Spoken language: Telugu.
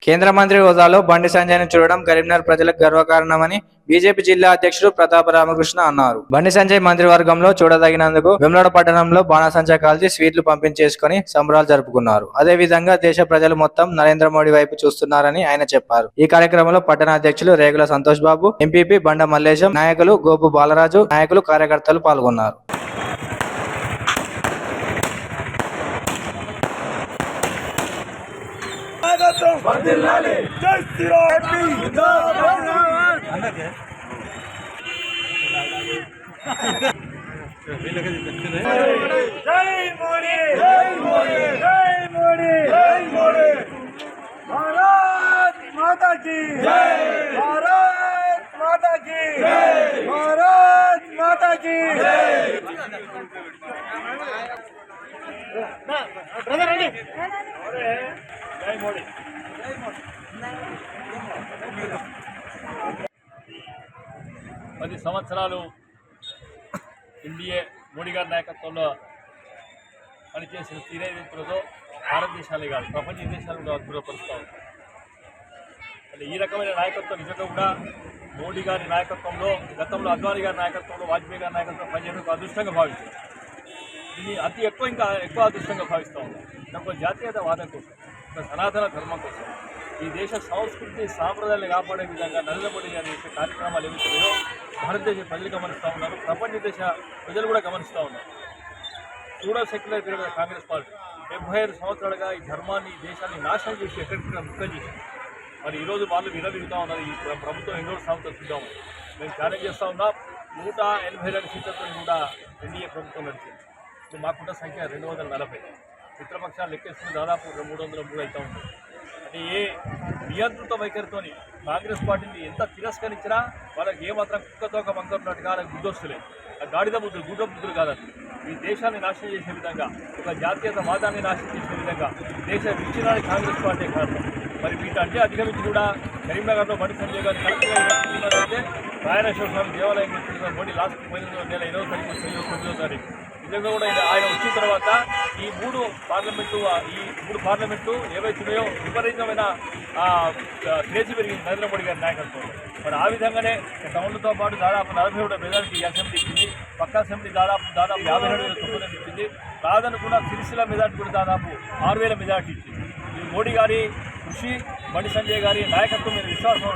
కేంద్ర మంత్రి హోదాలో బండి సంజయ్ను చూడడం కరీంనగర్ ప్రజలకు గర్వకారణమని బీజేపీ జిల్లా అధ్యక్షుడు ప్రతాప రామకృష్ణ అన్నారు. బండి సంజయ్ మంత్రివర్గంలో చూడదగినందుకు వేములవాడ పట్టణంలో బాణసంచా కాల్చి స్వీట్లు పంపించేసుకుని సంబరాలు జరుపుకున్నారు. అదే విధంగా దేశ ప్రజలు మొత్తం నరేంద్ర మోడీ వైపు చూస్తున్నారని ఆయన చెప్పారు. ఈ కార్యక్రమంలో పట్టణ అధ్యక్షులు రేగుల సంతోష్ బాబు, ఎంపీపీ బండ మల్లేశం, నాయకులు గోపు బాలరాజు, నాయకులు కార్యకర్తలు పాల్గొన్నారు. జై శ్రీరామ్ జై మోడీ జై మోడీ జై మోడీ జై మోడీ భారత్ మాతా కీ జై భారత్ మాతా కీ జై భారత్ మాతా కీ జై బ్రదర్ అండి జై మోడీ 10 సంవత్సరాలు ఎన్డీఏ మోడీ గారి నాయకత్వంలో పనిచేసిన తీరేదింపులతో భారతదేశాలే కాదు ప్రపంచ దేశాలు కూడా అద్భుతపరుస్తాం. అంటే ఈ రకమైన నాయకత్వం నిజంగా కూడా మోడీ గారి నాయకత్వంలో గతంలో అద్వానీ గారి నాయకత్వంలో వాజ్పేయి గారి నాయకత్వం పనిచేయడం అదృష్టంగా భావిస్తాం. దీన్ని అతి ఎక్కువ అదృష్టంగా భావిస్తూ ఉన్నాం. ఒక జాతీయతావాదం కోసం, ఒక సనాతన ధర్మం కోసం, ఈ దేశ సంస్కృతి సాంప్రదాయాలను కాపాడే విధంగా నరేంద్ర మోడీ గారి యొక్క కార్యక్రమాలు ఏవైతున్నాయో భారతదేశ ప్రజలు గమనిస్తూ ఉన్నారు, ప్రపంచ దేశ ప్రజలు కూడా గమనిస్తూ ఉన్నారు. Pseudo secular period Congress party 75 సంవత్సరాలుగా ఈ ధర్మాన్ని ఈ దేశాన్ని నాశనం చేసి ఎక్కడికక్కడ ముక్కలు చేసి మరి ఈరోజు వాళ్ళు విరవిగుతూ ఉన్నారు. ఈ ప్రభుత్వం ఎన్నో సంవత్సరాలు చూద్దాం. మేము ఛాలెంజ్ చేస్తూ ఉన్నాం. 182 సీట్లతో కూడా ఎన్డీఏ ప్రభుత్వం నడిచింది. ఇప్పుడు మాకున్న సంఖ్య 240. మిత్రపక్షాలు లెక్కేసుకుని దాదాపు 303 అవుతూ ఉంది. అంటే ఏ నియంత్రిత వైఖరితో కాంగ్రెస్ పార్టీని ఎంత తిరస్కరించినా వాళ్ళకి ఏమాత్రం కుక్కతోక వంకరున్నట్టుగా వాళ్ళకి బుద్ధొస్తులేదు. గాడిద బుద్ధులు, గుడ్డ బుద్ధులు కాదండి. ఈ దేశాన్ని నాశనం చేసే విధంగా, ఒక జాతీయతవాదాన్ని నాశనం చేసే విధంగా దేశ విచ్ఛిన్నానికి కాంగ్రెస్ పార్టీ కారణం. మరి వీటంటే అధిగమించి కూడా కరీంనగర్లో బండి సంజయ్ గారు కలెక్టర్గా నారాయణేశ్వర స్వామి దేవాలయం వచ్చిన మోడీ లాస్ట్ 20 నెల 20వ తారీఖు 9వ తారీఖు నిజంగా కూడా ఆయన వచ్చిన తర్వాత ఈ మూడు పార్లమెంటు ఏవైతున్నాయో విపరీతమైన క్రేజీ పెరిగింది నరేంద్ర మోడీ గారి నాయకత్వం. మరి ఆ విధంగానే టౌన్లతో పాటు దాదాపు 47 మెజారిటీ అసెంబ్లీ ఇచ్చింది. పక్క అసెంబ్లీ దాదాపు 57,900 ఇచ్చింది. రాదని కూడా సిరిసిల్ల మెజార్టీ కూడా దాదాపు 6,000 మెజార్టీ ఇచ్చింది. ఈ మోడీ గారి కృషి, బండి సంజయ్ గారి నాయకత్వం మీద విశ్వాసం